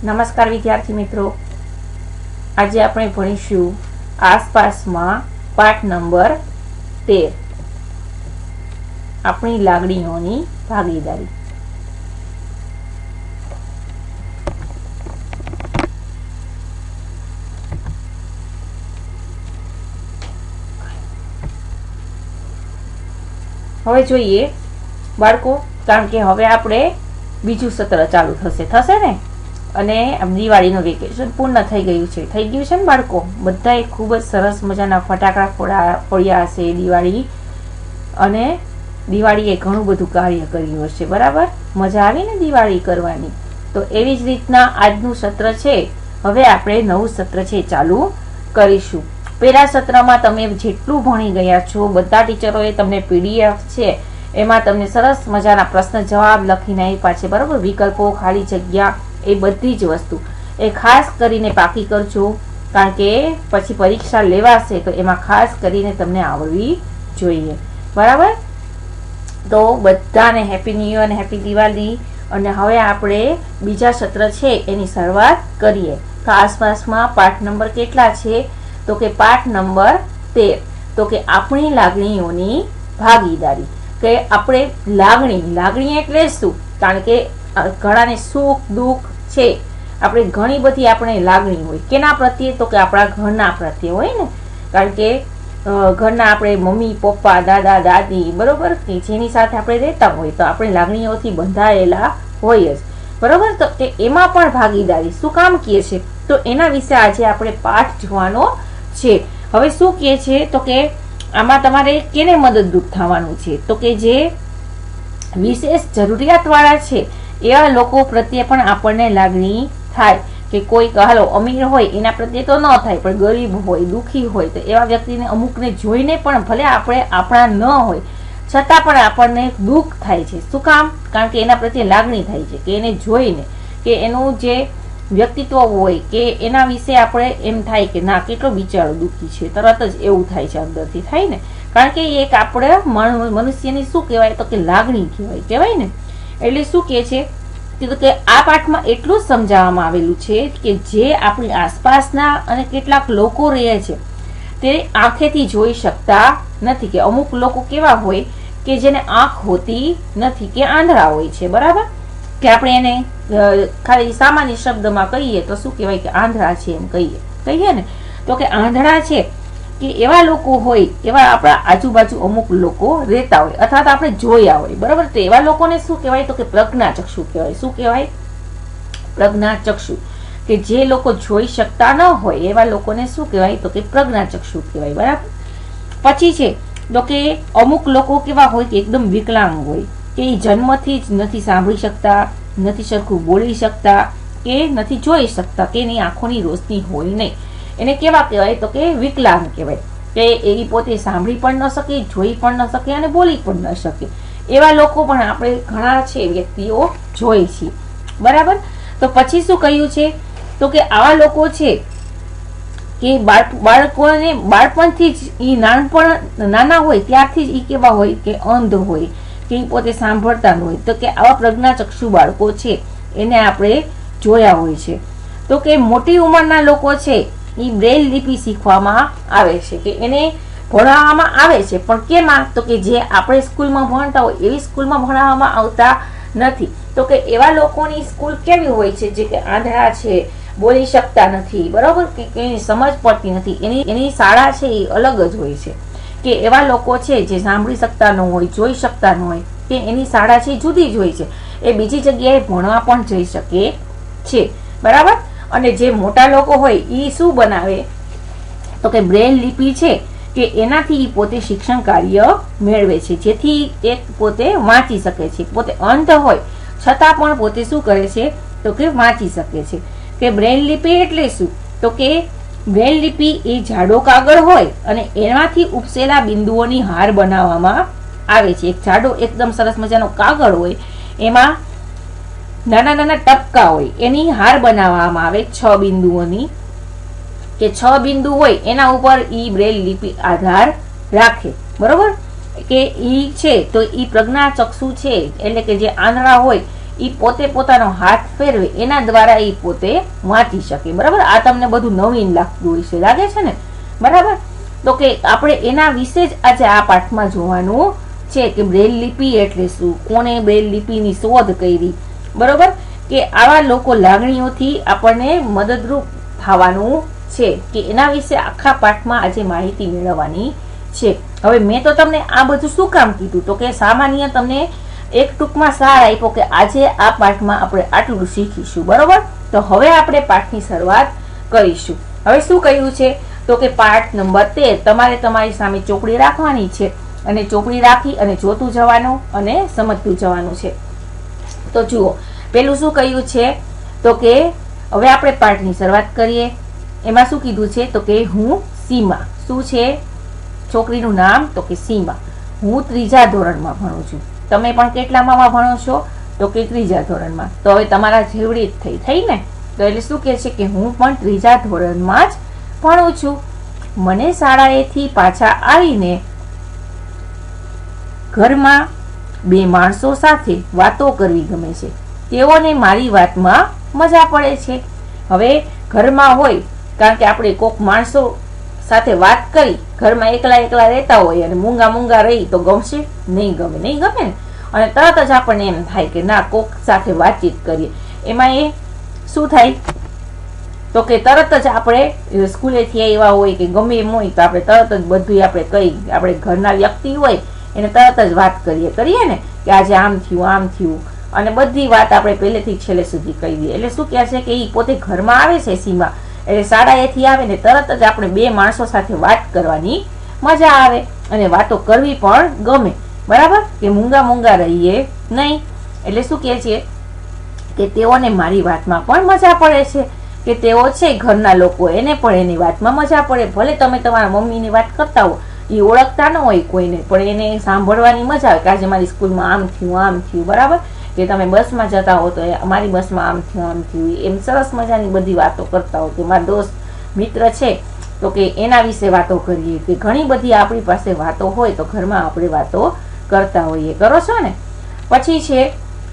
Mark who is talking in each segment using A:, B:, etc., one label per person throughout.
A: નમસ્કાર વિદ્યાર્થી મિત્રો, આજે આપણે ભણીશું આસપાસમાં પાઠ નંબર 13 આપણી લાગણીઓની ભાગીદારી. હવે જોઈએ બાળકો, કારણ કે હવે આપણે બીજું સત્ર ચાલુ થશે ને, અને દિવાળીનું વેકેશન પૂર્ણ થઈ ગયું છે ને બાળકો. બધાએ ખૂબ જ સરસ મજાના ફટાકડા ફોડ્યા હશે દિવાળી, અને દિવાળીએ ઘણું બધું કાર્ય કર્યું હશે. બરાબર, મજા આવી ને દિવાળી કરવાની. તો એવી જ રીતના આજનું સત્ર છે. હવે આપણે નવું સત્ર છે ચાલુ કરીશું. પહેલા સત્રમાં તમે જેટલું ભણી ગયા છો, બધા ટીચરોએ તમને PDF છે એમાં તમને સરસ મજાના પ્રશ્ન જવાબ લખીને આપ્યા છે. બરાબર, વિકલ્પો, ખાલી જગ્યા, એ બધી જ વસ્તુ એ ખાસ કરીને પાકી કરજો, કારણ કે પછી પરીક્ષા લેવાશે તો એમાં ખાસ કરીને તમને આવડવી જોઈએ. બરાબર, તો બધાને હેપી ન્યુ યર અને હેપી દિવાળી. અને હવે આપણે બીજા સત્ર છે એની શરૂઆત કરીએ. તો આસપાસમાં પાઠ નંબર કેટલા છે? તો કે પાઠ નંબર 13. તો કે આપણી લાગણીઓની ભાગીદારી. કે આપણે લાગણી એટલે શું? કારણ કે ઘણાને સુખ દુઃખ છે, આપણે ઘણી બધી આપણે લાગણી હોય. કેના પ્રત્યે? તો કે આપણા ઘરના પ્રત્યે હોય ને, કારણ કે ઘરના આપણે મમ્મી પપ્પા દાદા દાદી, બરોબર, કે જેની સાથે આપણે રહેતા હોય તો આપણે લાગણીઓથી બંધાયેલા હોય જ. બરોબર, તો કે એમાં પણ ભાગીદારી શું કામ કહે છે, તો એના વિશે આજે આપણે પાઠ જોવાનો છે. હવે શું કહે છે, તો કે આમાં તમારે કેને મદદરૂપ થવાનું છે? તો કે જે વિશેષ જરૂરિયાત વાળા છે એવા લોકો પ્રત્યે પણ આપણને લાગણી થાય. કે કોઈ હાલો અમીર હોય એના પ્રત્યે તો ન થાય, પણ ગરીબ હોય, દુઃખી હોય, તો એવા વ્યક્તિને અમુકને જોઈને પણ, ભલે આપણે આપણા ન હોય છતાં પણ આપણને દુઃખ થાય છે. શું કામ? કારણ કે એના પ્રત્યે લાગણી થાય છે, કે એને જોઈને, કે એનું જે વ્યક્તિત્વ હોય, કે એના વિશે આપણે એમ થાય કે ના, કેટલો બિચારો દુઃખી છે, તરત જ એવું થાય છે, અંદરથી થાય ને. કારણ કે એક આપણે મનુષ્યની શું કહેવાય, તો કે લાગણી કહેવાય ને. એટલે શું કહે છે કે આ પાઠમાં એટલું જ સમજાવવામાં આવેલું છે કે જે આપણી આસપાસના અને કેટલાક લોકો રહે છે તે આંખેથી જોઈ શકતા નથી. કે અમુક લોકો કેવા હોય કે જેને આંખ હોતી નથી, કે આંધળા હોય છે. બરાબર, કે આપણે એને ખાલી સામાન્ય શબ્દમાં કહીએ તો શું કહેવાય, કે આંધળા છે એમ કહીએ ને. તો કે આંધળા છે, કે એવા લોકો હોય, એવા આપણા આજુબાજુ અમુક લોકો રહેતા હોય, અથવા તો આપણે જોયા હોય. બરાબર, તો એવા લોકોને શું કહેવાય, તો કે પ્રજ્ઞાચક્ષુ કહેવાય. શું કહેવાય? પ્રજ્ઞાચક્ષુ. કે જે લોકો જોઈ શકતા ન હોય એવા લોકોને શું કહેવાય, તો કે પ્રજ્ઞાચક્ષુ કહેવાય. બરાબર, પછી છે તો કે અમુક લોકો કેવા હોય કે એકદમ વિકલાંગ હોય, કે એ જન્મથી જ નથી સાંભળી શકતા, નથી સરખું બોલી શકતા, કે નથી જોઈ શકતા, કે એની આંખોની રોશની હોય નહીં. એને કેવા કહેવાય, તો કે વિકલાંગ કહેવાય. કે એ પોતે સાંભળી પણ ન શકે, જોઈ પણ ન શકે, અને બોલી પણ ન શકે. એવા લોકો પણ આપણે ઘણા છે વ્યક્તિઓ જોઈ છીએ. બરાબર, તો પછી શું કહ્યું છે, તો કે આવા લોકો છે કે બાળકોને બાળપણથી જ એ નાના હોય ત્યારથી જ એ કેવા હોય, કે અંધ હોય, કે એ પોતે સાંભળતા ન હોય. તો કે આવા પ્રજ્ઞાચક્ષુ બાળકો છે એને આપણે જોયા હોય છે. તો કે મોટી ઉંમરના લોકો છે એ બ્રેલ લિપિ શીખવામાં આવે છે, કે એને ભણાવવામાં આવે છે, પણ કેમાં? તો કે જે આપણે સ્કૂલમાં ભણતા હોય એવી સ્કૂલમાં ભણાવવામાં આવતા નથી. તો કે એવા લોકોની સ્કૂલ કેવી હોય છે, જે કે આંધળા છે, બોલી શકતા નથી, બરોબર, કે એની સમજ પડતી નથી, એની શાળા છે એ અલગ જ હોય છે. કે એવા લોકો છે જે સાંભળી શકતા ન હોય, જોઈ શકતા ન હોય, કે એની શાળા છે જુદી જ હોય છે. એ બીજી જગ્યાએ ભણવા પણ જઈ શકે છે. બરાબર, અને જે મોટા લોકો હોય એ શું બનાવે, તો કે બ્રેલ લિપિ છે, કે એનાથી પોતે શિક્ષણ કાર્ય મેળવે છે, જેથી એક પોતે વાંચી શકે છે. પોતે અંધ હોય છતાં પણ પોતે શું કરે છે, તો કે વાંચી શકે છે. કે બ્રેલ લિપિ એટલે શું, તો કે બ્રેલ લિપિ એ જાડો કાગળ હોય અને એમાંથી ઉપસેલા બિંદુઓની હાર બનાવવામાં આવે છે. એક જાડો એકદમ સરસ મજાનો કાગળ હોય, એમાં નાના નાના ટપકા હોય, એની હાર બનાવવામાં આવે 6 બિંદુઓની. કે 6 બિંદુ હોય એના ઉપર ઈ બ્રેલ લિપિ આધાર રાખે. બરોબર, કે ઈ છે તો ઈ પ્રજ્ઞાચક્ષુ છે, એટલે કે જે આંધળા હોય એ પોતે પોતાનો હાથ ફેરવે એના દ્વારા એ પોતે વાંચી શકે. બરાબર, આ તમને બધું નવીન લાગતું હોય છે, લાગે છે ને? બરાબર, તો કે આપણે એના વિશે જ આજે આ પાઠમાં જોવાનું છે કે બ્રેલ લિપિ એટલે શું, કોને બ્રેલ લિપિની શોધ કરી. બરોબર, કે આવા લોકો લાગણીઓથી આપણને મદદરૂપ થવાનું છે કે એના વિશે આખા પાઠમાં આજે માહિતી મેળવવાની છે. હવે મેં તો તમને આ બધું શું કામ કીધું, તો કે સામાન્ય તમને એક ટૂંકમાં સાર આપ્યો કે આજે આ પાઠમાં આપણે આટલું શીખીશું. બરોબર, તો હવે આપણે પાઠની શરૂઆત કરીશું. હવે શું કહ્યું છે, તો કે પાઠ નંબર 13 તમારે તમારી સામે ચોપડી રાખવાની છે અને ચોપડી રાખી અને જોતું જવાનું અને સમજતું જવાનું છે. તો જુઓ, પેલું શું કહ્યું છે, તો કે હવે આપણે પાઠની શરૂઆત કરીએ. એમાં શું કીધું છે, તો કે હું સીમા. શું છે છોકરીનું નામ, તો કે સીમા. હું 3જા ધોરણમાં ભણું છું. તમે પણ કેટલામાં ભણો છો, તો કે 3જા ધોરણમાં. તો હવે તમારા જેવડી જ થઈ ને, તો એટલે શું કહે છે કે હું પણ 3જા ધોરણમાં જ ભણું છું. મને શાળાએથી પાછા આવીને ઘરમાં 2 માણસો સાથે વાતો કરવી ગમે છે. તેઓને મારી વાતમાં મજા પડે છે. હવે ઘરમાં હોય, કારણ કે આપણે કોક માણસો સાથે વાત કરી, ઘરમાં એકલા રહેતા હોય અને મૂંગા રહી તો ગમશે? નહીં ગમે ને. અને તરત જ આપણને એમ થાય કે ના, કોક સાથે વાતચીત કરીએ. એમાં એ શું થાય, તો કે તરત જ આપણે સ્કૂલેથી આવ્યા હોય કે ગમે એમ હોય તો આપણે તરત જ બધું આપણે ઘરના વ્યક્તિ હોય એને તરત જ વાત કરીએ ને કે આજે આમ થયું, અને બધી વાત આપણે પહેલેથી છેલ્લે સુધી કહી દઈએ. એટલે શું કહે છે કે એ પોતે ઘરમાં આવે છે સીમા, એટલે શાળાએથી આવે ને તરત જ આપણે 2 માણસો સાથે વાત કરવાની મજા આવે અને વાતો કરવી પણ ગમે. બરાબર, કે મૂંગા રહીએ નહીં. એટલે શું કહે છે કે તેઓને મારી વાતમાં પણ મજા પડે છે, કે તેઓ છે ઘરના લોકો, એને પણ એની વાતમાં મજા પડે. ભલે તમે તમારા મમ્મીની વાત કરતા હો, એ ઓળખતા ન હોય કોઈને, પણ એને સાંભળવાની મજા આવે કે આજે મારી સ્કૂલમાં આમ થયું. બરાબર, કે તમે બસમાં જતા હો તો અમારી બસમાં આમ થયું, એમ સરસ મજાની બધી વાતો કરતા હો કે મારા દોસ્ત મિત્ર છે તો કે એના વિશે વાતો કરીએ. કે ઘણી બધી આપણી પાસે વાતો હોય તો ઘરમાં આપણે વાતો કરતા હોઈએ. કરો છો ને? પછી છે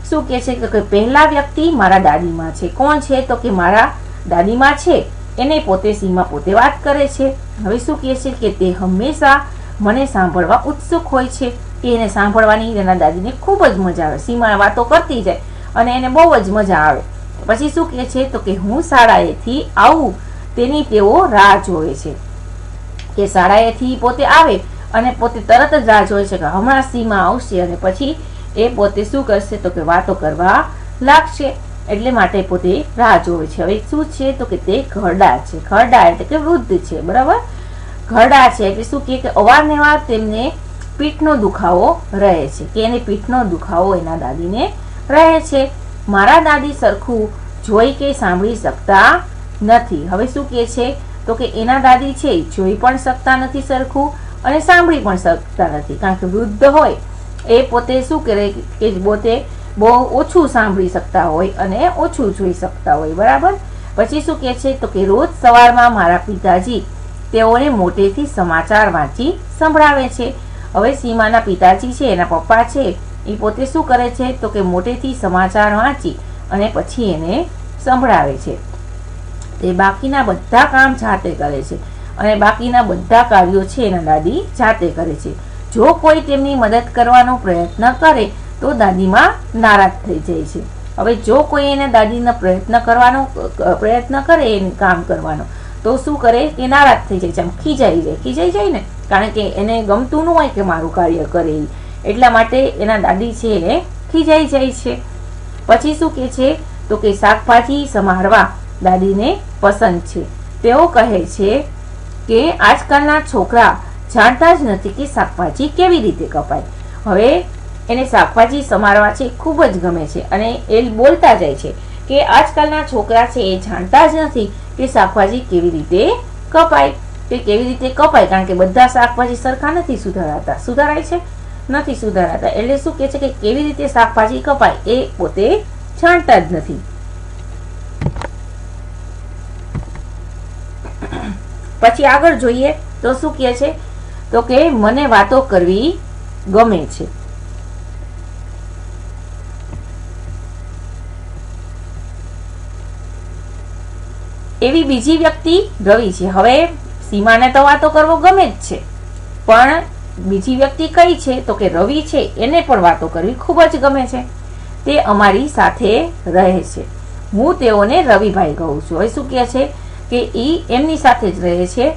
A: શું કે છે કે પહેલા વ્યક્તિ મારા દાદીમાં છે. કોણ છે, તો કે મારા દાદીમાં છે. એને પોતે સીમા પોતે વાત કરે છે. હવે શું કહે છે કે તે હંમેશા મને સાંભળવા ઉત્સુક હોય છે. કે એને સાંભળવાની એના દાદીને ખૂબ જ મજા આવે. સીમા વાતો કરતી જાય અને એને બહુ જ મજા આવે. પછી શું કહે છે, તો કે હું શાળાએથી આવું તેની તેઓ રાહ જોવે છે. કે શાળાએથી પોતે આવે અને પોતે તરત જ રાહ જોવે છે કે હમણાં સીમા આવશે અને પછી એ પોતે શું કરશે, તો કે વાતો કરવા લાગશે. એટલે માટે પોતે રાહ જોવે છે. હવે શું છે, તો કે તે ઘરડા છે. ઘરડા એટલે કે વૃદ્ધ છે. બરાબર, ઘરડા છે એટલે શું કે અવારનવાર તેમને પીઠનો દુખાવો રહે છે, કે એને પીઠનો દુખાવો એના દાદીને રહે છે. મારા દાદી સરખું જોઈ કે સાંભળી શકતા નથી. હવે શું કે છે, તો કે એના દાદી છે જોઈ પણ શકતા નથી સરખું અને સાંભળી પણ શકતા નથી, કારણ કે વૃદ્ધ હોય એ પોતે શું કરે કે પોતે બહુ ઓછું સાંભળી શકતા હોય અને ઓછું જોઈ શકતા હોય. બરાબર, પછી શું કે છે, તો કે રોજ સવારમાં મારા પિતાજી તેઓને મોટેથી સમાચાર વાંચી સંભળાવે છે. હવે સીમાના પિતાજી છે, એના પપ્પા છે, એ પોતે શું કરે છે, તો કે મોટેથી સમાચાર વાંચી અને પછી એને સંભળાવે છે. તે બાકીના બધા કામ જાતે કરે છે અને બાકીના બધા કાર્યો છે એના દાદી જાતે કરે છે. જો કોઈ તેમની મદદ કરવાનો પ્રયત્ન કરે તો દાદીમાં નારાજ થઈ જાય છે. હવે જો કોઈ એને દાદીનો પ્રયત્ન કરે એ કામ કરવાનો તો શું કરે, એ નારાજ થઈ જાય છે, આમ ખીજાઈ જાય ને, કારણ કે એને ગમતું ન હોય કે મારું કાર્ય કરે. એટલા માટે એના દાદી છે એને ખીજાઈ જાય છે. પછી શું કે છે, તો કે શાકભાજી સમારવા દાદીને પસંદ છે. તેઓ કહે છે કે આજકાલના છોકરા જાણતા જ નથી કે શાકભાજી કેવી રીતે કપાય. હવે એને શાકભાજી સમારવા છે ખૂબ જ ગમે છે અને એ બોલતા જાય છે કે આજકાલના છોકરા છે એ જાણતા જ નથી કે શાકભાજી કેવી રીતે કપાય. કે કેવી રીતે કપાય, કારણ કે બધા શાકભાજી સરખા નથી સુધારાય છે, નથી સુધારાતા. એટલે શું કે છે કે કેવી રીતે શાકભાજી કપાય એ પોતે જાણતા જ નથી. પછી આગળ જોઈએ તો શું કહે છે, તો કે મને વાતો કરવી ગમે છે. એવી બીજી વ્યક્તિ રવિ છે. હવે સીમાને તો વાતો કરવો ગમે જ છે, પણ બીજી વ્યક્તિ કઈ છે તો કે રવિ છે, એને પણ વાતો કરવી ખૂબ જ ગમે છે. તે અમારી સાથે રહે છે. હું તેઓને રવિભાઈ કહું છું. હવે શું કહે છે કે ઈ એમની સાથે જ રહે છે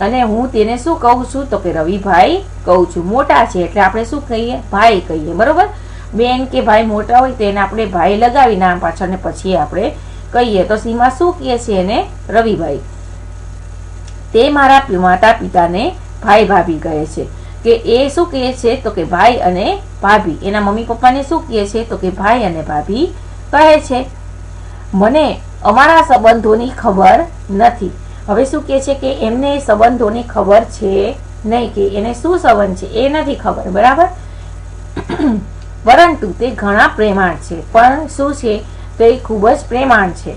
A: અને હું તેને શું કહું છું તો કે રવિભાઈ કહું છું. મોટા છે એટલે આપણે શું કહીએ? ભાઈ કહીએ, બરોબર. બેન કે ભાઈ મોટા હોય તો એને આપણે ભાઈ લગાવી નામ પાછળ ને પછી આપણે કહીએ. તો સીમા શું કહે છે એને? રવિભાઈ. તે મારા માતા પિતાને ભાઈ ભાભી કહે છે. કે એ શું કહે છે તો કે ભાઈ અને ભાભી. એના મમ્મી પપ્પાને શું કહે છે તો કે ભાઈ અને ભાભી કહે છે. મને અમારા સંબંધોની ખબર નથી. હવે શું કહે છે કે એમને સંબંધોની ખબર છે નહીં, કે એને શું સંબંધ છે એ નથી ખબર, બરાબર. પરંતુ તે ઘણા પ્રેમાળ છે. પણ શું છે તો એ ખૂબ જ પ્રેમાળ છે.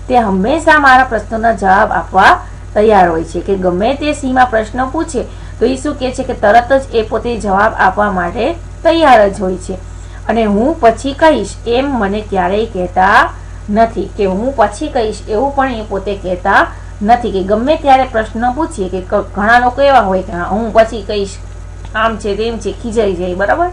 A: તે હંમેશા મારા પ્રશ્નોના જવાબ આપવા તૈયાર હોય છે. કે ગમે તે સીમા પ્રશ્ન પૂછે તો એ શું કહે છે કે તરત જ એ પોતે જવાબ આપવા માટે તૈયાર જ હોય છે. અને હું પછી કહીશ એમ મને ક્યારેય કહેતા નથી. કે હું પછી કહીશ એવું પણ એ પોતે કહેતા નથી. કે ગમે ત્યારે પ્રશ્ન પૂછીએ કે ઘણા લોકો એવા હોય કે હું પછી કહીશ, આમ છે તેમ છે, ખીજાઈ જાય, બરાબર.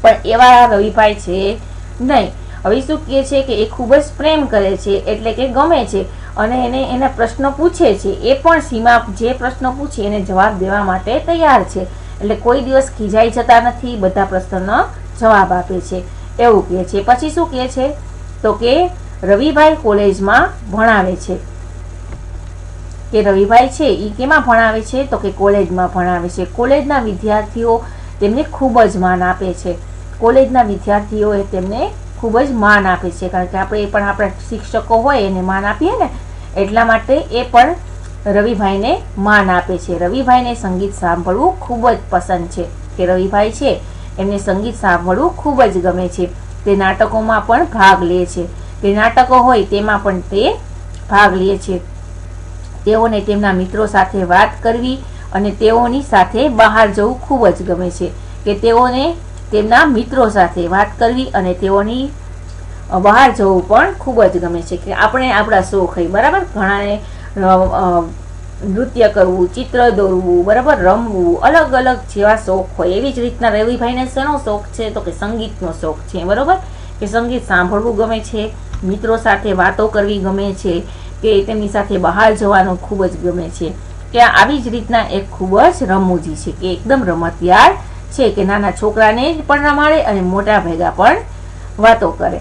A: પણ એવા રવિભાઈ છે નહીં. હવે શું કહે છે કે એ ખૂબ જ પ્રેમ કરે છે, એટલે કે ગમે છે અને એને એના પ્રશ્નો પૂછે છે. એ પણ સીમા જે પ્રશ્નો પૂછે એને જવાબ દેવા માટે તૈયાર છે. એટલે કોઈ દિવસ ખીજાઈ જતા નથી, બધા પ્રશ્નોનો જવાબ આપે છે એવું કહે છે. પછી શું કહે છે તો કે રવિભાઈ કોલેજમાં ભણાવે છે. કે રવિભાઈ છે એ કેમાં ભણાવે છે તો કે કોલેજમાં ભણાવે છે. કોલેજના વિદ્યાર્થીઓ તેમને ખૂબ જ માન આપે છે. કોલેજના વિદ્યાર્થીઓ તેમને ખૂબ જ માન આપે છે. કારણ કે આપણે પણ આપણા શિક્ષકો હોય એને માન આપીએ ને, એટલા માટે એ પણ રવિભાઈને માન આપે છે. રવિભાઈને સંગીત સાંભળવું ખૂબ જ પસંદ છે. કે રવિભાઈ છે એમને સંગીત સાંભળવું ખૂબ જ ગમે છે. તે નાટકોમાં પણ ભાગ લે છે. તે નાટકો હોય તેમાં પણ તે ભાગ લે છે. તેઓને તેમના મિત્રો સાથે વાત કરવી અને તેઓની સાથે બહાર જવું ખૂબ જ ગમે છે. કે તેઓને તેમના મિત્રો સાથે વાત કરવી અને તેઓની બહાર જવું પણ ખૂબ જ ગમે છે. કે આપણે આપણા શોખ હોય, બરાબર. ઘણાને નૃત્ય કરવું, ચિત્ર દોરવું, બરાબર, રમવું, અલગ અલગ જેવા શોખ હોય. એવી જ રીતના રવિભાઈને શેનો શોખ છે તો કે સંગીતનો શોખ છે, બરોબર. કે સંગીત સાંભળવું ગમે છે, મિત્રો સાથે વાતો કરવી ગમે છે, કે તેમની સાથે બહાર જવાનું ખૂબ જ ગમે છે. કે આવી જ રીતના એક ખૂબ જ રમૂજી છે. કે એકદમ રમતિયાળ છે. કે નાના છોકરાને પણ રમાડે અને મોટા ભેગા પણ વાતો કરે.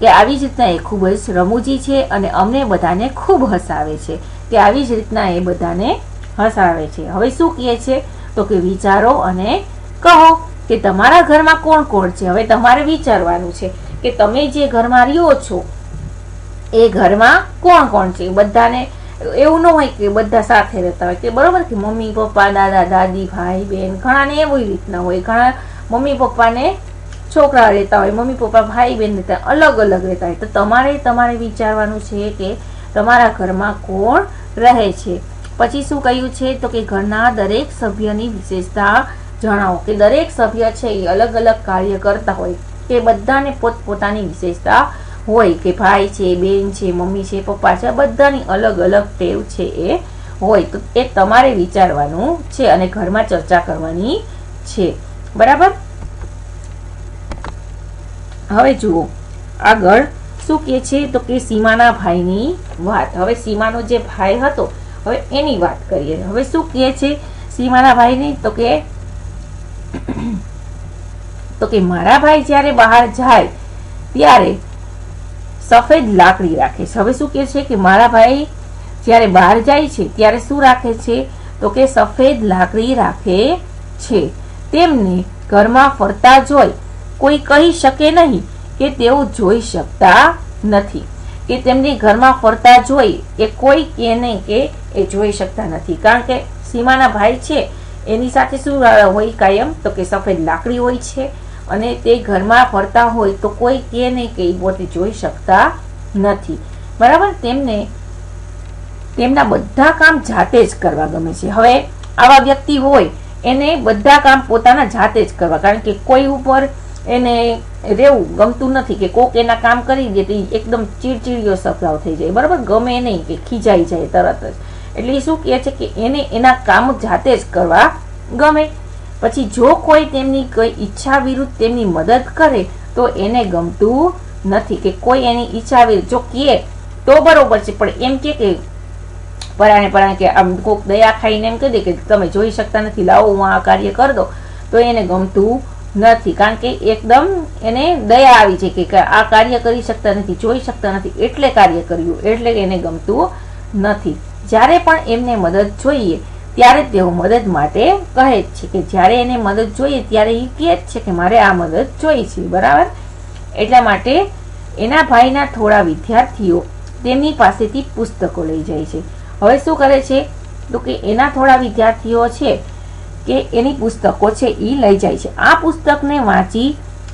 A: કે આવી જ રીતના એ ખૂબ જ રમૂજી છે અને અમને બધાને ખૂબ હસાવે છે. કે આવી જ રીતના એ બધાને હસાવે છે. હવે શું કહે છે તો કે વિચારો અને કહો. કે તમારા ઘરમાં કોણ કોણ છે. હવે તમારે વિચારવાનું છે કે તમે જે ઘરમાં રહ્યો છો એ ઘરમાં કોણ કોણ છે. બધાને એવું ન હોય કે બધા સાથે રહેતા હોય, કે બરોબર, કે મમ્મી પપ્પા, દાદા દાદી, ભાઈ બહેન, ઘણાને એવી રીતના હોય. ઘણા મમ્મી પપ્પાને છોકરા રહેતા હોય, મમ્મી પપ્પા ભાઈ બહેન રહેતા હોય, અલગ અલગ રહેતા હોય. તો તમારે વિચારવાનું છે કે તમારા ઘરમાં કોણ રહે છે. પછી શું કહ્યું છે તો કે ઘરના દરેક સભ્યની વિશેષતા જણાવો. કે દરેક સભ્ય છે એ અલગ અલગ કાર્ય કરતા હોય. કે બધાને પોતપોતાની વિશેષતા હોય. કે ભાઈ છે, બેન છે, મમ્મી છે, પપ્પા છે, બધાની અલગ અલગ ટેવ છે એ હોય. તો એ તમારે વિચારવાનું છે અને ઘરમાં ચર્ચા કરવાની છે, બરાબર. હવે જુઓ આગળ શું કહે છે તો કે સીમાના ભાઈની વાત. હવે સીમાનો જે ભાઈ હતો હવે એની વાત કરીએ. હવે શું કહે છે સીમાના ભાઈની તો કે મારા ભાઈ જ્યારે બહાર જાય ત્યારે સફેદ લાકડી રાખે છે. હવે શું કહે છે કે મારા ભાઈ જ્યારે બહાર જાય છે ત્યારે શું રાખે છે તો કે સફેદ લાકડી રાખે છે. તેમને ઘરમાં ફરતા જોઈ કોઈ કહી શકે નહીં કે તેઓ જોઈ શકતા નથી. કે તેમને ઘરમાં ફરતા જોઈ એ કોઈ કે નહીં કે એ જોઈ શકતા નથી. કારણ કે સીમાના ભાઈ છે એની સાથે શું હોય કાયમ તો કે સફેદ લાકડી હોય છે અને તે ઘરમાં ફરતા હોય તો કોઈ કે નહીં કે એ પોતે જોઈ શકતા નથી, બરાબર. તેમને તેમના બધા કામ જાતે જ કરવા ગમે છે. હવે આવા વ્યક્તિ હોય એને બધા કામ પોતાના જાતે જ કરવા, કારણ કે કોઈ ઉપર એને રહેવું ગમતું નથી, કે કોક એના કામ કરી દે તો એકદમ ચીડચીડિયો સ્વભાવ થઈ જાય, બરાબર, ગમે નહીં, કે ખીજાઈ જાય તરત જ. એટલે એ શું કહે છે કે એને એના કામ જાતે જ કરવા ગમે. પછી જો કોઈ તેમની કોઈ ઈચ્છા વિરુદ્ધ તેમની મદદ કરે તો એને ગમતું નથી, કે કોઈ એની ઈચ્છા વિરુદ્ધ જો કહે તો બરોબર છે, પણ એમ કે પરાણે કે આમ કોક દયા ખાઈને એમ કહી દે કે તમે જોઈ શકતા નથી, લાવો હું આ કાર્ય કરી દો, તો એને ગમતું નથી. કારણ કે એકદમ એને દયા આવી છે કે આ કાર્ય કરી શકતા નથી, જોઈ શકતા નથી, એટલે કાર્ય કર્યું, એટલે એને ગમતું નથી. જ્યારે પણ એમને મદદ જોઈએ ત્યારે તેઓ મદદ માટે કહે છે, કે જ્યારે એને મદદ જોઈએ ત્યારે એ કહે જ છે કે મારે આ મદદ જોઈ છે, બરાબર. એટલા માટે એના ભાઈના થોડા વિદ્યાર્થીઓ તેમની પાસેથી પુસ્તકો લઈ જાય છે. હવે શું કરે છે તો કે એના થોડા વિદ્યાર્થીઓ છે કે એની પુસ્તકો છે એ લઈ જાય છે. આ પુસ્તકને વાંચી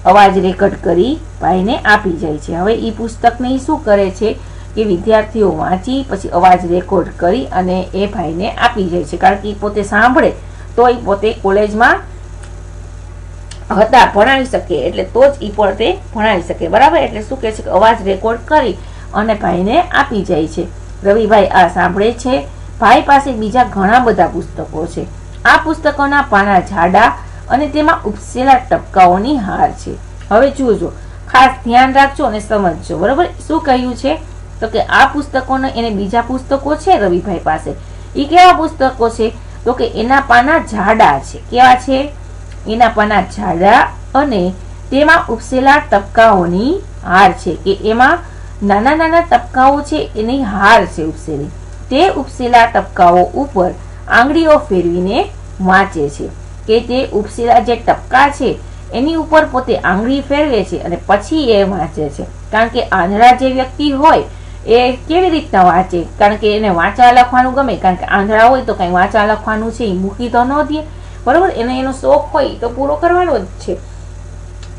A: અવાજ રેકોર્ડ કરી ભાઈને આપી જાય છે. હવે એ પુસ્તકને શું કરે છે કે વિદ્યાર્થીઓ વાંચી પછી અવાજ રેકોર્ડ કરી અને એ ભાઈને આપી જાય છે. કારણ કે એ પોતે સાંભળે તો એ પોતે કોલેજમાં હતા ભણાવી શકે, એટલે તો જ એ પોતે ભણાવી શકે, બરાબર. એટલે શું કહે છે કે અવાજ રેકોર્ડ કરી અને ભાઈને આપી જાય છે. રવિભાઈ આ સાંભળે છે. ભાઈ પાસે બીજા ઘણા બધા પુસ્તકો છે. આ પુસ્તકોના પાના જાડા અને તેમાં ઉપસેલા ટપકાઓની હાર છે. હવે જોજો, ખાસ ધ્યાન રાખજો અને સમજજો, બરાબર. શું કહ્યું છે તો કે આ પુસ્તકોને એને બીજા પુસ્તકો છે રવિભાઈ પાસે, એ કેવા પુસ્તકો છે તો કે એના પાના જાડા છે. કેવા છે? એના પાના જાડા અને તેમાં ઉપસેલા ટપકાઓની હાર છે, કે એમાં નાના નાના ટપકાઓ છે એની હાર છે ઉપસેલી. તે ઉપસેલા ટપકાઓ ઉપર આંગળીઓ ફેરવીને વાંચે છે, કે તે ઉપસેલા જે ટપકા છે એની ઉપર પોતે આંગળી ફેરવે છે અને પછી એ વાંચે છે. કારણ કે આંધળા જે વ્યક્તિ હોય એ કેવી રીતના વાંચે? કારણ કે એને વાંચવા લખવાનું ગમે, કારણ કે આંધળા હોય તો કઈ વાંચવા લખવાનું છે એ મૂકી તો ન દે, બરોબર. એને એનો શોખ હોય તો પૂરો કરવાનો જ છે.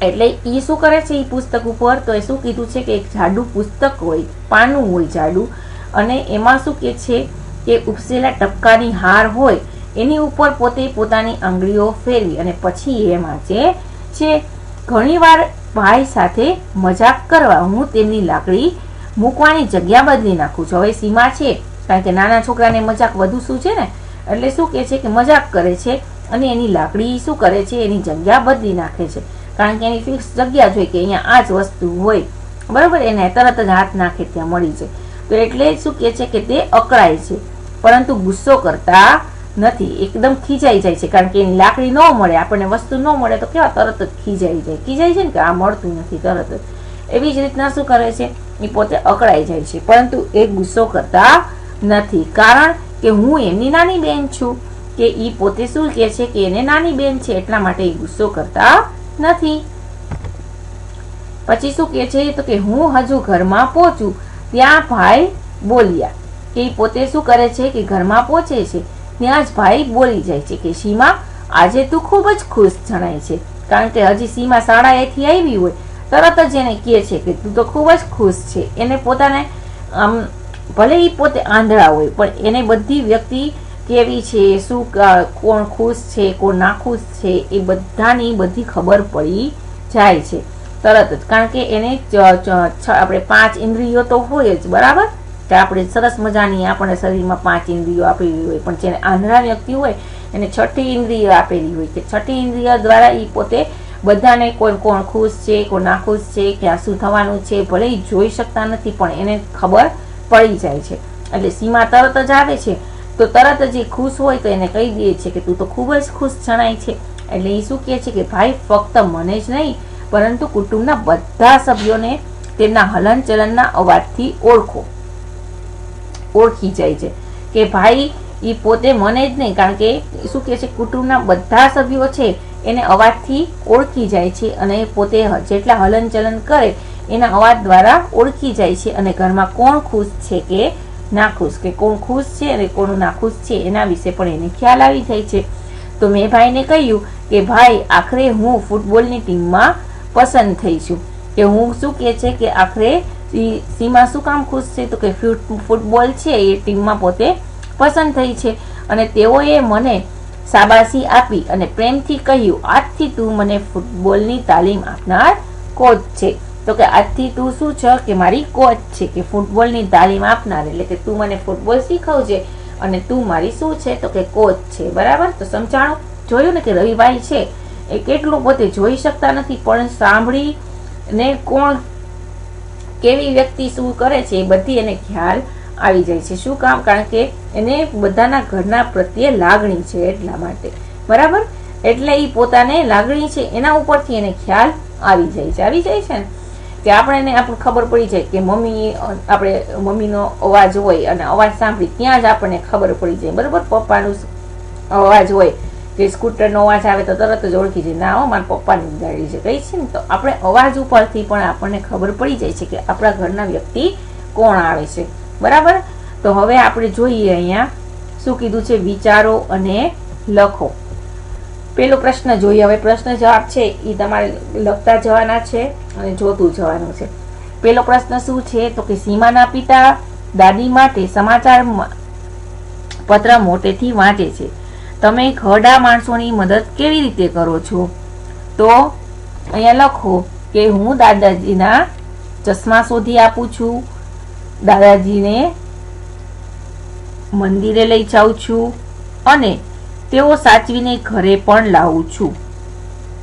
A: એટલે એ શું કરે છે એ પુસ્તક ઉપર, તો એ શું કીધું છે કે એક જાડું પુસ્તક હોય, પાનું હોય જાડું, અને એમાં શું કે છે કે ઉપસેલા ટપકાની હાર હોય એની ઉપર પોતે પોતાની આંગળીઓ ફેરવી અને પછી એ વાંચે છે. ઘણીવાર ભાઈ સાથે મજાક કરવા હું તેમની લાકડી મૂકવાની જગ્યા બદલી નાખું છું. હવે સીમા છે, કારણ કે નાના છોકરાને મજાક વધુ શું છે ને, એટલે શું કે છે કે મજાક કરે છે અને એની લાકડી શું કરે છે એની જગ્યા બદલી નાખે છે. કારણ કે એની ફિક્સ જગ્યા જોઈ કે અહીંયા આ જ વસ્તુ હોય, બરોબર, એને તરત જ હાથ નાખે ત્યાં મળી જાય. તો એટલે શું કે છે કે તે અકળાય છે, પરંતુ ગુસ્સો કરતા નથી, એકદમ ખીજાઈ જાય છે. કારણ કે એની લાકડી ન મળે, આપણને વસ્તુ ન મળે તો કેવા તરત જ ખીજાઈ જાય ને કે આ મળતું નથી તરત જ. એવી જ રીતના શું કરે છે એ પોતે અકળાઈ જાય છે, પરંતુ એ ગુસ્સો કરતા નથી. કારણ કે હું એમની નાની બેન છું, કે એ પોતે શું કે છે કે એને નાની બેન છે, એટલા માટે એ ગુસ્સો કરતા નથી. પછી શું કે છે તો કે હું હજુ ઘરમાં પહોંચું ત્યાં ભાઈ બોલ્યા, કે પોતે શું કરે છે કે ઘરમાં પહોંચે છે ત્યાં જ ભાઈ બોલી જાય છે કે સીમા આજે તું ખૂબ જ ખુશ જણાય છે. કારણ કે હજી સીમા શાળાએથી આવી હોય તરત જ એને કહે છે કે તું તો ખૂબ જ ખુશ છે. એને પોતાને ભલે એ પોતે આંધળા હોય પણ એને બધી વ્યક્તિ કેવી છે, શું કોણ ખુશ છે કોણ નાખુશ છે એ બધાની બધી ખબર પડી જાય છે તરત જ. કારણ કે એને આપણે 5 ઇન્દ્રિયો તો હોય જ, બરાબર, કે આપણે સરસ મજાની આપણે શરીરમાં 5 ઇન્દ્રિયો આપેલી હોય, પણ જેને આંધળા વ્યક્તિ હોય એને 6ઠી ઇન્દ્રિય આપેલી હોય, કે 6ઠી ઇન્દ્રિય દ્વારા એ પોતે બધાને કોણ ખુશ છે કોણ નાખુશ છે, ક્યાં શું થવાનું છે, ભલે એ જોઈ શકતા નથી પણ એને ખબર પડી જાય છે. એટલે સીમા તરત જ આવે છે તો તરત જ એ ખુશ હોય તો એને કહી દે છે કે તું તો ખૂબ જ ખુશ જણાય છે. એટલે એ શું કહે છે કે ભાઈ ફક્ત મને જ નહીં પરંતુ કુટુંબના બધા સભ્યોને તેમના હલનચલનના અવાજથી ઓળખી જાય છે. કે ભાઈ એ પોતે મને જ નહીં, કારણ કે શું કહે છે કુટુંબના બધા સભ્યો છે એને અવાજથી ઓળખી જાય છે અને પોતે જેટલા હલનચલન કરે એના અવાજ દ્વારા ઓળખી જાય છે. અને ઘરમાં કોણ ખુશ છે કે નાખુશ, કે કોણ ખુશ છે અને કોણ નાખુશ છે એના વિશે પણ એને ખ્યાલ આવી જાય છે. તો મેં ભાઈને કહ્યું કે ભાઈ આખરે હું ફૂટબોલની ટીમમાં પસંદ થઈ છું. કે હું શું કહે છે કે આખરે સીમા શું કામ ખુશ છે તો કે ફૂટબોલ છે એ ટીમમાં પોતે પસંદ થઈ છે અને તેઓએ મને શાબાશી આપી અને પ્રેમથી કહ્યું, આજથી તું મને ફૂટબોલની તાલીમ આપનાર કોચ છે. તો કે આજથી તું શું છે કે મારી કોચ છે, કે ફૂટબોલની તાલીમ આપનાર, એટલે કે તું મને ફૂટબોલ શીખવજે અને તું મારી શું છે તો કે કોચ છે. બરાબર, તો સમજાણું. જોયું ને કે રવિભાઈ છે એ કેટલું પોતે જોઈ શકતા નથી, પણ સાંભળી ને કોણ કેવી વ્યક્તિ શું કરે છે એ બધી એને ખ્યાલ આવી જાય છે. શું કામ? કારણ કે એને બધાના ઘરના પ્રત્યે લાગણી છે એટલા માટે. બરાબર, એટલે એ પોતાને લાગણી છે એના ઉપરથી એને ખ્યાલ આવી જાય છે ને કે આપણને ખબર પડી જાય કે મમ્મીનો અવાજ હોય અને અવાજ સાંભળી ત્યાં જ આપણને ખબર પડી જાય. બરાબર, પપ્પાનું અવાજ હોય કે સ્કૂટરનો અવાજ આવે તો તરત જ ઓળખી જાય, ના હો મારા પપ્પાની ગાડી છે કઈ છે ને. તો આપણે અવાજ ઉપરથી પણ આપણને ખબર પડી જાય છે કે આપણા ઘરના વ્યક્તિ કોણ આવે છે. બરાબર, તો હવે આપણે જોઈએ અહીંયા શું કીધું છે, વિચારો અને લખો. પેલો પ્રશ્ન જોઈએ. હવે પ્રશ્ન જવાબ છે એ તમારે લખતા જવાના છે અને જોતું જવાનું છે. પેલો પ્રશ્ન શું છે તો કે સીમાના પિતા દાદી માટે સમાચાર પત્ર મોટેથી વાંચે છે. તમે ઘરડા માણસોની મદદ કેવી રીતે કરો છો? તો અહીંયા લખો કે હું દાદાજીના ચશ્મા શોધી આપું છું, દાદાજીને મંદિરે લઈ જાઉં છું અને તેઓ સાચવીને ઘરે પણ લાવું છું.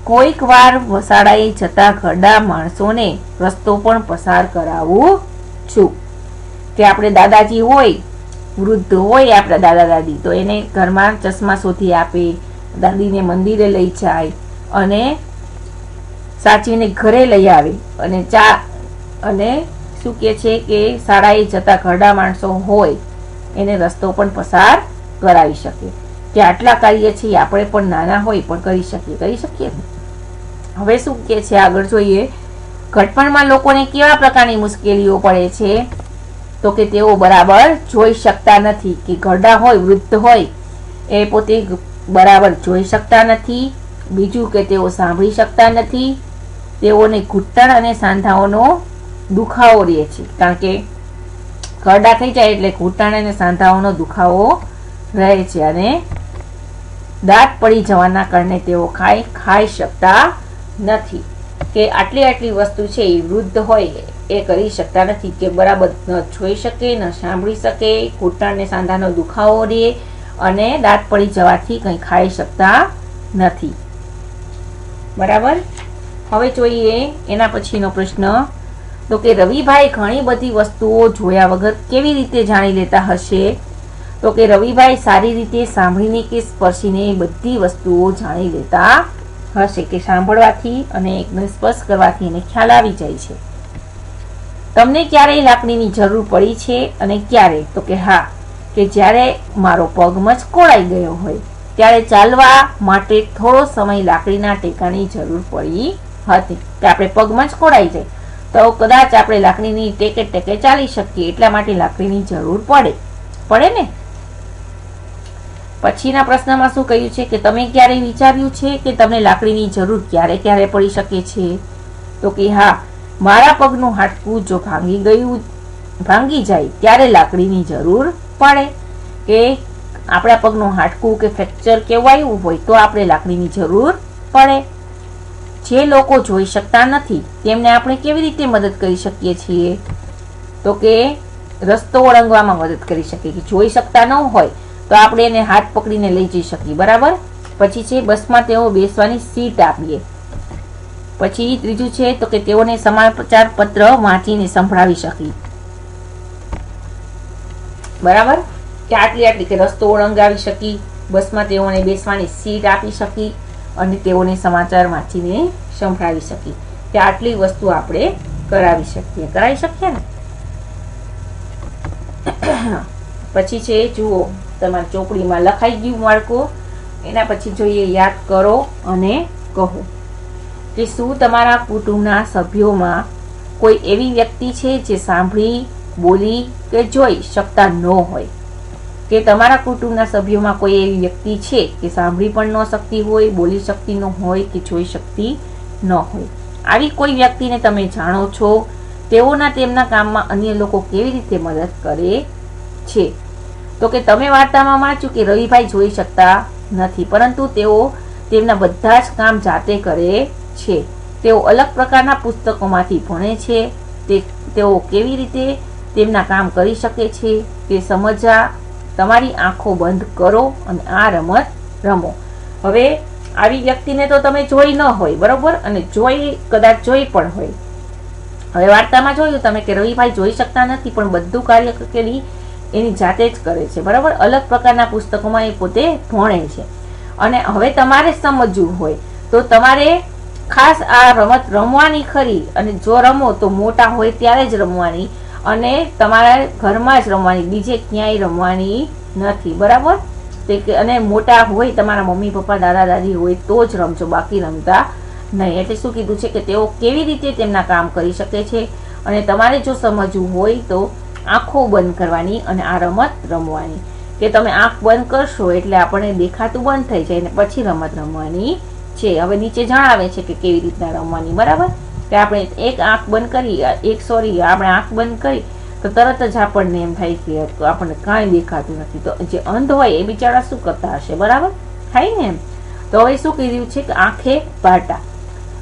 A: કોઈક વાર વસાડાએ જતા ઘરડા માણસોને રસ્તો પણ પસાર કરાવું છું. કે આપણે દાદાજી હોય, વૃદ્ધ હોય આપણા દાદા દાદી, તો એને ઘરમાં ચશ્મા શોધી આપે, દાદીને મંદિરે લઈ જાય અને સાચવીને ઘરે લઈ આવે અને અને શું કે છે કે શાળાએ જતા ઘરડા માણસો હોય એને રસ્તો પણ પસાર કરાવી શકે. કે આટલા કાર્ય છે આપણે પણ નાના હોય પણ કરી શકીએ. હવે શું કે છે આગળ જોઈએ. ઘટપણમાં લોકોને કેવા પ્રકારની મુશ્કેલીઓ પડે છે તો કે તેઓ બરાબર જોઈ શકતા નથી. કે ઘરડા હોય, વૃદ્ધ હોય, એ પોતે બરાબર જોઈ શકતા નથી. બીજું કે તેઓ સાંભળી શકતા નથી. તેઓને ઘૂંટણ અને સાંધાઓનો દુખાવો રહે છે. કારણ કે ઘરડા થઈ જાય એટલે ઘૂંટણ અને સાંધાઓનો દુખાવો રહે છે અને દાંત પડી જવાના કારણે તેઓ ખાઈ શકતા નથી. કે આટલી વસ્તુ છે એ વૃદ્ધ હોય એ કરી શકતા નથી. કે બરાબર ન જોઈ શકે, ન સાંભળી શકે, ઘૂંટણ ને સાંધાનો દુખાવો રહે અને દાંત પડી જવાથી કંઈ ખાઈ શકતા નથી. બરાબર, હવે જોઈએ એના પછીનો પ્રશ્ન. તો કે રવિભાઈ ઘણી બધી વસ્તુઓ જોયા વગર કેવી રીતે જાણી લેતા હશે? તો કે રવિભાઈ સારી રીતે સાંભળીને કે સ્પર્શીને બધી વસ્તુઓ જાણી લેતા હશે. કે સાંભળવાથી અને એકને સ્પર્શ કરવાથી એને ખ્યાલ આવી જાય છે. તમને ક્યારેય લાકડીની જરૂર પડી છે અને ક્યારે? તો કે હા, કે જ્યારે મારો પગ મચકોડાઈ ગયો હોય ત્યારે ચાલવા માટે થોડો સમય લાકડીના ટેકાની જરૂર પડી હતી. કે આપણે પગ મચકોડાઈ જાય તો કદાચ આપણે લાકડીની ટેકે ચાલી શકીએ, એટલા માટે લાકડીની જરૂર પડે ને. પછીના પ્રશ્નમાં શું કહ્યું છે કે તમે ક્યારે વિચાર્યું છે કે તમને લાકડીની જરૂર ક્યારે પડી શકે છે? તો કે હા, મારા પગનું હાડકું જો ભાંગી જાય ત્યારે લાકડીની જરૂર પડે. કે આપણા પગનું હાડકું કે ફ્રેક્ચર કેવું આવ્યું હોય તો આપણે લાકડીની જરૂર પડે. જે લોકો જોઈ શકતા નથી તેમને આપણે કેવી રીતે મદદ કરી શકીએ છીએ? તો કે રસ્તો ઓળંગવામાં મદદ કરી શકીએ. કે જોઈ શકતા ન હોય તો આપણે એને હાથ પકડીને લઈ જઈ શકીએ. બરાબર, પછી છે બસમાં તેઓ બેસવાની સીટ આપીએ. પછી ત્રીજું છે તો કે તેઓને સમાચાર પત્ર વાંચીને સંભળાવી શકીએ. બરાબર, કે આટલી કે રસ્તો ઓળંગાવી શકી, બસમાં તેઓને બેસવાની સીટ આપી શકી અને તેઓને સમાચાર વાંચીને સંભળાવી શકી. કે આટલી વસ્તુ આપણે કરાવી શકીએ ને. પછી છે જુઓ તમારી ચોપડીમાં લખાઈ ગયું બાળકો. એના પછી જોઈએ યાદ કરો અને કહો. કે શું તમારા કુટુંબના સભ્યોમાં કોઈ એવી વ્યક્તિ છે જે સાંભળી, બોલી કે જોઈ શકતા ન હોય? કે તમારા કુટુંબના સભ્યોમાં કોઈ એવી વ્યક્તિ છે કે સાંભળી પણ ન શકતી હોય, બોલી શકતી ન હોય કે જોઈ શકતી ન હોય? આવી કોઈ વ્યક્તિને તમે જાણો છો? તેમના કામમાં અન્ય લોકો કેવી રીતે મદદ કરે છે? તો કે તમે વાર્તામાં વાંચ્યું કે રવિભાઈ જોઈ શકતા નથી, પરંતુ તેઓ તેમના બધા જ કામ જાતે કરે છે. તેઓ અલગ પ્રકારના પુસ્તકોમાંથી ભણે છે. તેઓ કેવી રીતે તેમના કામ કરી શકે છે તે સમજવા તમારી આંખો બંધ કરો અને આ રમત રમો. હવે આવી વ્યક્તિને તો તમે જોઈ ન હોય, બરોબર, અને કદાચ જોઈ પણ હોય. હવે વાર્તામાં જોયું તમે કે રવિભાઈ જોઈ શકતા નથી, પણ બધું કાર્ય એની જાતે જ કરે છે, બરાબર. અલગ પ્રકારના પુસ્તકોમાં એ પોતે ભણે છે. અને હવે તમારે સમજવું હોય તો તમારે ખાસ આ રમત રમવાની ખરી, અને જો રમો તો મોટા હોય ત્યારે જ રમવાની, અને તમારા ઘરમાં જ રમવાની, બીજે ક્યાંય રમવાની નથી, બરાબર. અને મોટા હોય તમારા મમ્મી પપ્પા દાદા દાદી હોય તો જ રમજો, બાકી રમતા નહીં. એટલે શું કીધું છે કે તેઓ કેવી રીતે તેમના કામ કરી શકે છે, અને તમારે જો સમજવું હોય તો આંખો બંધ કરવાની અને આ રમત રમવાની. કે તમે આંખ બંધ કરશો એટલે આપણને દેખાતું બંધ થઈ જાય, અને પછી રમત રમવાની છે. હવે નીચે જણાવે છે કે કેવી રીતના રમવાની, બરાબર. કે આપણે એક આંખ બંધ કરી, આપણે આંખ બંધ કરી તો તરત જ આપણને એમ થાય કે આપણને કાંઈ દેખાતું નથી. તો જે અંધ હોય એ બિચારા શું કરતા હશે, બરાબર, થાય ને એમ. તો હવે શું કીધું છે કે આંખે પાટા.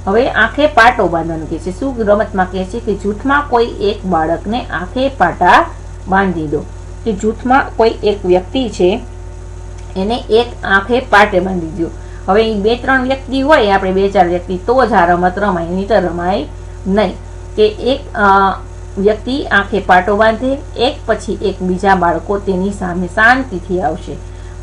A: હવે આંખે પાટો બાંધવાનું કહે છે. શું રમતમાં કહે છે કે જૂથમાં કોઈ એક બાળકને આંખે પાટા બાંધી દો. કે જૂથમાં કોઈ એક વ્યક્તિ છે એને એક આંખે પાટે બાંધી દો. હવે 2-3 વ્યક્તિ હોય, આપણે 2-4 વ્યક્તિ, તો જ આ રમત રમાય, નહીં તો રમાય નહીં. કે એક વ્યક્તિ આંખે પાટો બાંધે, એક પછી એક બીજા બાળકો તેની સામે શાંતિથી આવશે.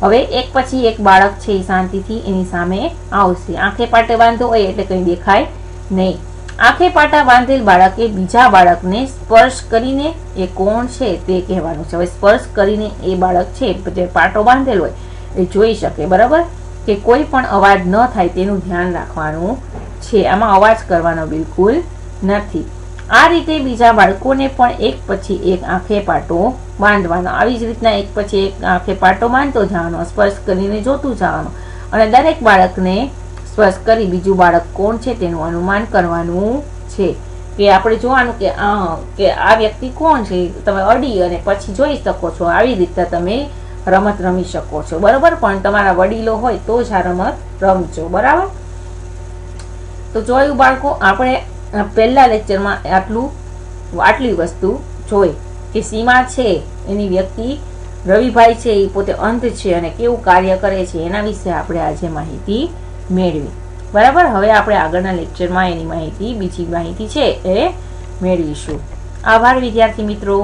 A: હવે એક પછી એક બાળક છે એ શાંતિથી એની સામે આવશે. આંખે પાટે બાંધો હોય એટલે કંઈ દેખાય નહીં. આંખે પાટા બાંધેલ બાળકે બીજા બાળકને સ્પર્શ કરીને એ કોણ છે તે કહેવાનું છે. હવે સ્પર્શ કરીને એ બાળક છે જે પાટો બાંધેલ હોય એ જોઈ શકે, બરાબર. કે કોઈ પણ અવાજ ન થાય તેનું ધ્યાન રાખવાનું છે. આમાં અવાજ કરવાનો બિલકુલ નથી. આ રીતે બીજા બાળકોને પણ એક પછી એક આંખે પાટો બાંધવાનો. આવી જ રીતના એક પછી એક આંખે પાટો બાંધતો જવાનો, સ્પર્શ કરીને જોતું જવાનું, અને દરેક બાળકને સ્પર્શ કરી બીજું બાળક કોણ છે તેનું અનુમાન કરવાનું છે. કે આપણે જોવાનું કે આ વ્યક્તિ કોણ છે, તમે અડી અને પછી જોઈ શકો છો. આવી રીતે તમે રમત રમી શકો છો, બરાબર. પણ તમારા વડીલો હોય તો જ આ રમત રમજો, બરાબર. તો જોયું બાળકો, આપણે પહેલા લેક્ચરમાં આટલી વસ્તુ જોઈ કે સીમા છે એની વ્યક્તિ, રવિભાઈ છે એ પોતે અંધ છે અને કેવું કાર્ય કરે છે એના વિશે આપણે આજે માહિતી મેળવી, બરાબર. હવે આપણે આગળના લેક્ચરમાં એની બીજી માહિતી છે એ મેળવીશું. આભાર વિદ્યાર્થી મિત્રો.